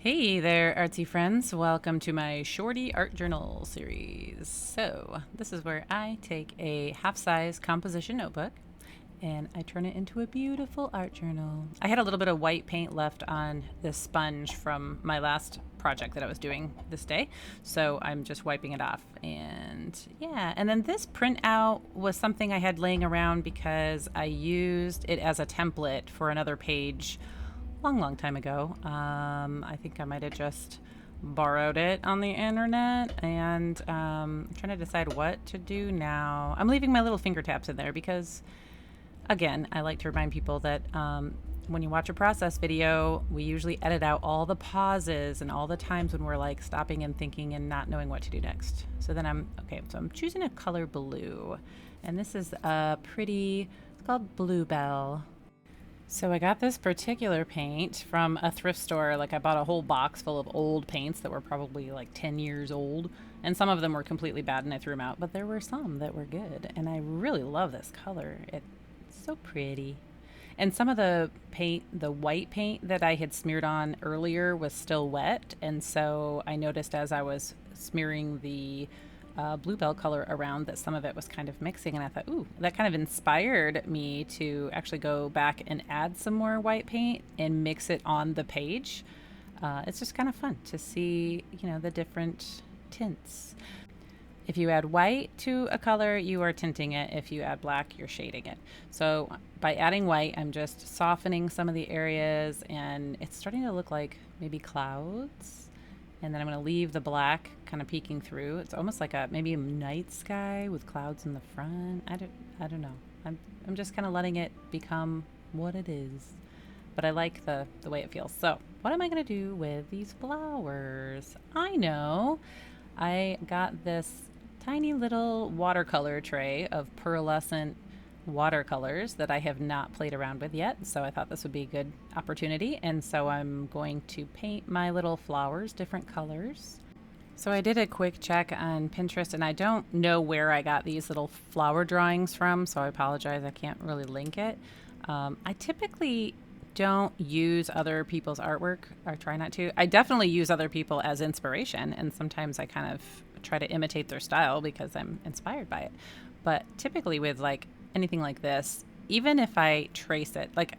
Hey there, artsy friends. Welcome to my Shorty Art Journal series. So, this is where I take a half-size composition notebook and I turn it into a beautiful art journal. I had a little bit of white paint left on this sponge from my last project that I was doing this day, so I'm just wiping it off. And yeah, and then this printout was something I had laying around because I used it as a template for another page long time ago. I think I might have just borrowed it on the internet, and I'm trying to decide what to do now. I'm leaving my little finger taps in there because, again, I like to remind people that when you watch a process video, we usually edit out all the pauses and all the times when we're like stopping and thinking and not knowing what to do next. So then I'm choosing a color blue, and this is a pretty, it's called Bluebell. So I got this particular paint from a thrift store. Like I bought a whole box full of old paints that were probably like 10 years old. And some of them were completely bad and I threw them out, but there were some that were good. And I really love this color. It's so pretty. And some of the paint, the white paint that I had smeared on earlier was still wet. And so I noticed as I was smearing the bluebell color around that some of it was kind of mixing, and I thought, ooh, that kind of inspired me to actually go back and add some more white paint and mix it on the page. It's just kind of fun to see, the different tints. If you add white to a color, you are tinting it. If you add black, you're shading it. So by adding white, I'm just softening some of the areas, and it's starting to look like maybe clouds. And then I'm going to leave the black kind of peeking through. It's almost like maybe a night sky with clouds in the front. I don't know. I'm just kind of letting it become what it is. But I like the way it feels. So what am I going to do with these flowers? I know. I got this tiny little watercolor tray of pearlescent watercolors that I have not played around with yet. So I thought this would be a good opportunity. And so I'm going to paint my little flowers different colors. So I did a quick check on Pinterest, and I don't know where I got these little flower drawings from, so I apologize. I can't really link it. I typically don't use other people's artwork, or try not to. I definitely use other people as inspiration, and sometimes I kind of try to imitate their style because I'm inspired by it. But typically with like anything like this, even if I trace it, like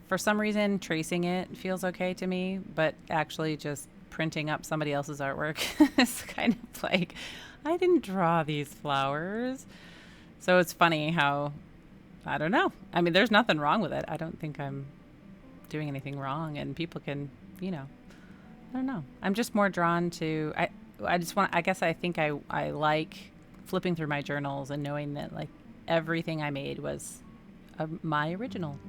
for some reason tracing it feels okay to me, but actually just printing up somebody else's artwork is kind of like, I didn't draw these flowers. So it's funny how, I don't know. I mean, there's nothing wrong with it. I don't think I'm doing anything wrong, and people can, I don't know. I'm just more drawn to, I guess I think I like flipping through my journals and knowing that like everything I made was my original.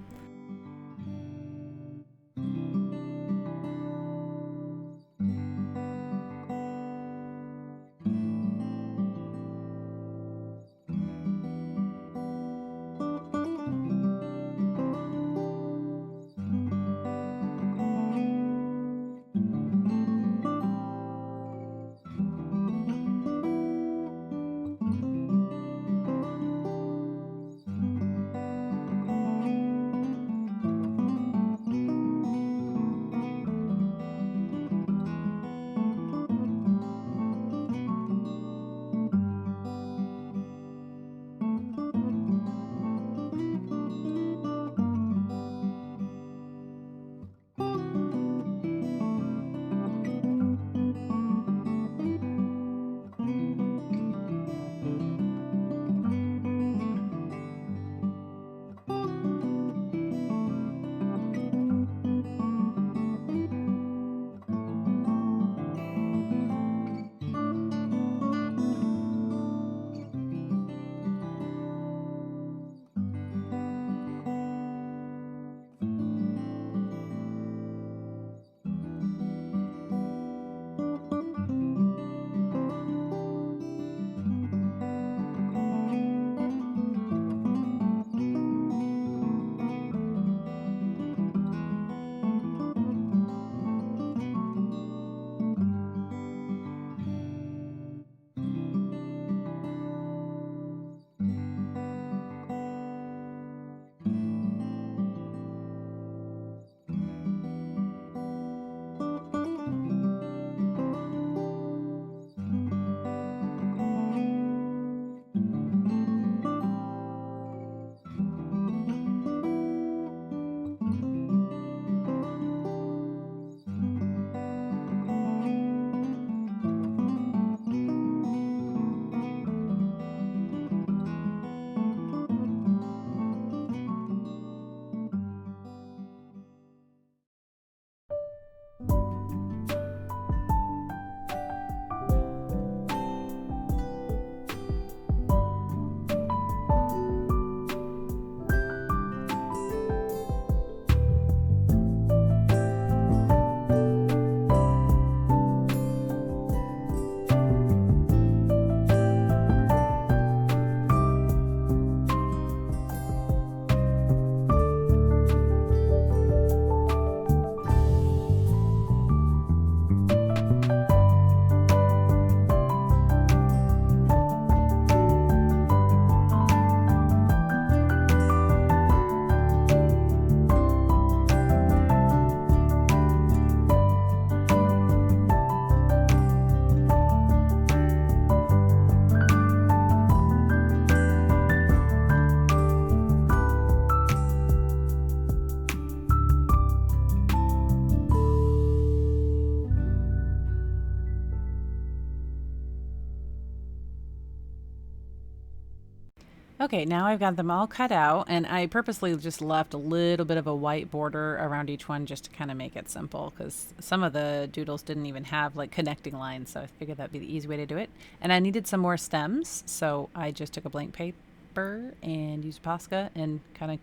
Okay, now I've got them all cut out, and I purposely just left a little bit of a white border around each one just to kind of make it simple, because some of the doodles didn't even have like connecting lines, so I figured that'd be the easy way to do it. And I needed some more stems, so I just took a blank paper and used Posca and kind of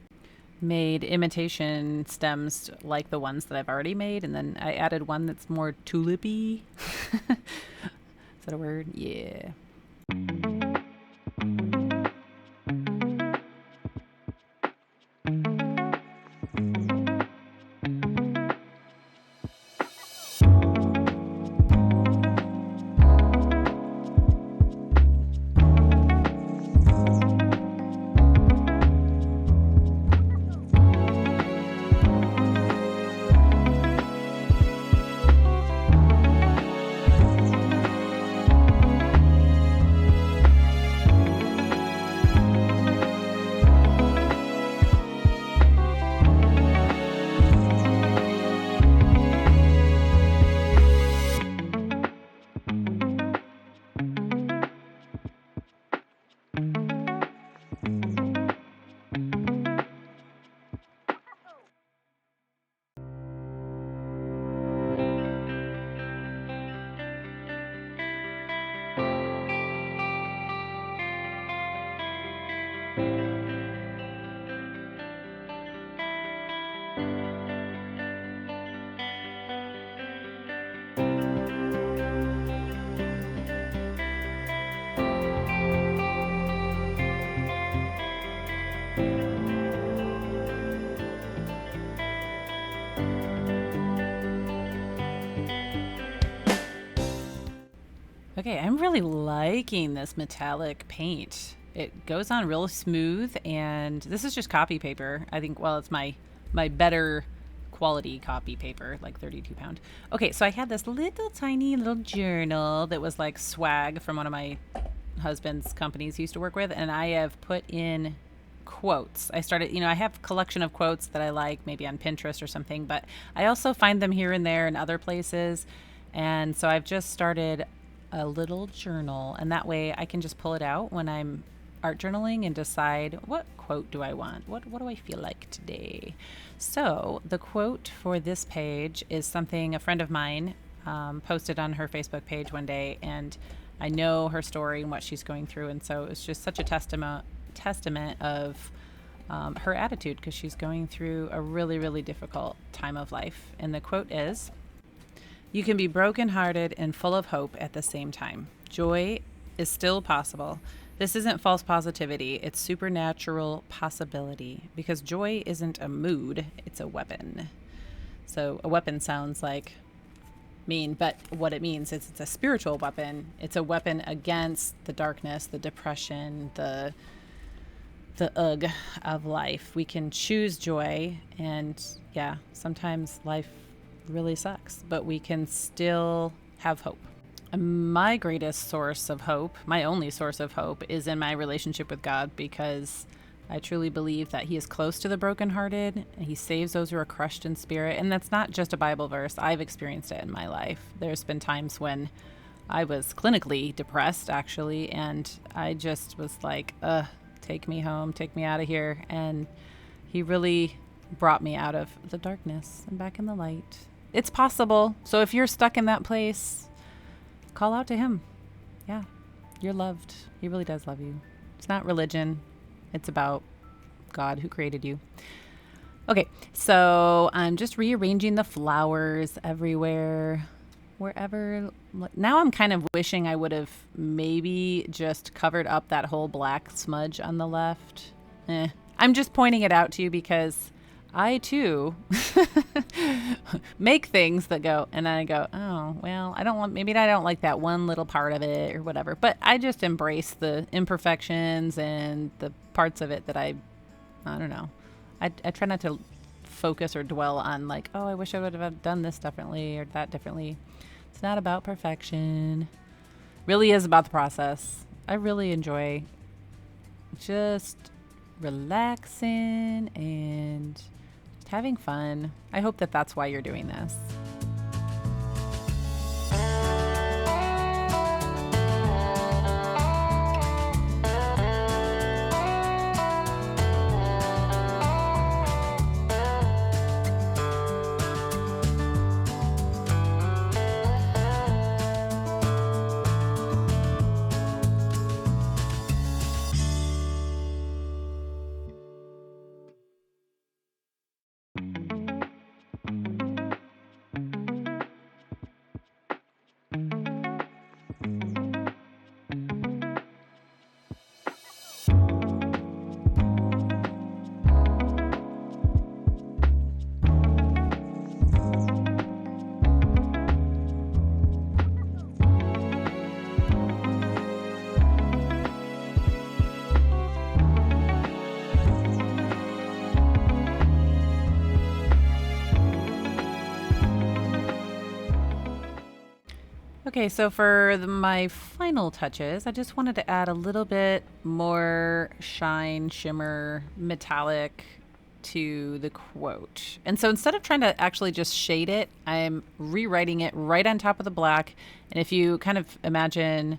made imitation stems like the ones that I've already made, and then I added one that's more tulipy. Is that a word? Yeah. Okay, I'm really liking this metallic paint. It goes on real smooth, and this is just copy paper. I think, well, it's my better quality copy paper, like 32 pound. Okay, so I had this little tiny little journal that was like swag from one of my husband's companies he used to work with, and I have put in quotes. I started, I have a collection of quotes that I like, maybe on Pinterest or something, but I also find them here and there in other places. And so I've just started a little journal, and that way I can just pull it out when I'm art journaling and decide what quote do I want? What do I feel like today? So the quote for this page is something a friend of mine posted on her Facebook page one day, and I know her story and what she's going through, and so it's just such a testament of her attitude, because she's going through a really, really difficult time of life. And the quote is, "You can be brokenhearted and full of hope at the same time. Joy is still possible. This isn't false positivity, it's supernatural possibility, because joy isn't a mood, it's a weapon." So a weapon sounds like mean, but what it means is it's a spiritual weapon. It's a weapon against the darkness, the depression, the ugh of life. We can choose joy, and yeah, sometimes life really sucks, but we can still have hope. My greatest source of hope, my only source of hope, is in my relationship with God, because I truly believe that He is close to the brokenhearted, and He saves those who are crushed in spirit. And that's not just a Bible verse. I've experienced it in my life. There's been times when I was clinically depressed, actually, and I just was like, take me home, take me out of here. And He really brought me out of the darkness and back in the light. It's possible. So if you're stuck in that place, call out to Him. Yeah, you're loved. He really does love you. It's not religion. It's about God who created you. Okay, so I'm just rearranging the flowers everywhere, wherever. Now I'm kind of wishing I would have maybe just covered up that whole black smudge on the left. I'm just pointing it out to you because I too make things that go, and then I go, oh, well, maybe I don't like that one little part of it or whatever, but I just embrace the imperfections and the parts of it that I don't know. I try not to focus or dwell on like, oh, I wish I would have done this differently or that differently. It's not about perfection. It really is about the process. I really enjoy just relaxing and having fun. I hope that that's why you're doing this. Okay, so for my final touches, I just wanted to add a little bit more shine, shimmer, metallic to the quote. And so instead of trying to actually just shade it, I'm rewriting it right on top of the black. And if you kind of imagine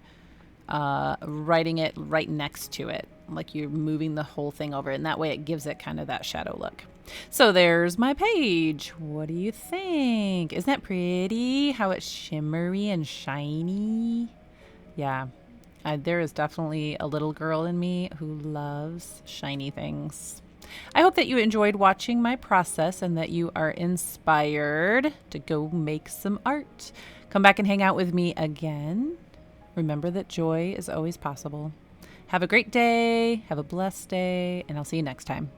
writing it right next to it, like you're moving the whole thing over, and that way it gives it kind of that shadow look. So there's my page. What do you think? Isn't that pretty? How it's shimmery and shiny? Yeah, there is definitely a little girl in me who loves shiny things. I hope that you enjoyed watching my process and that you are inspired to go make some art. Come back and hang out with me again. Remember that joy is always possible. Have a great day, have a blessed day, and I'll see you next time.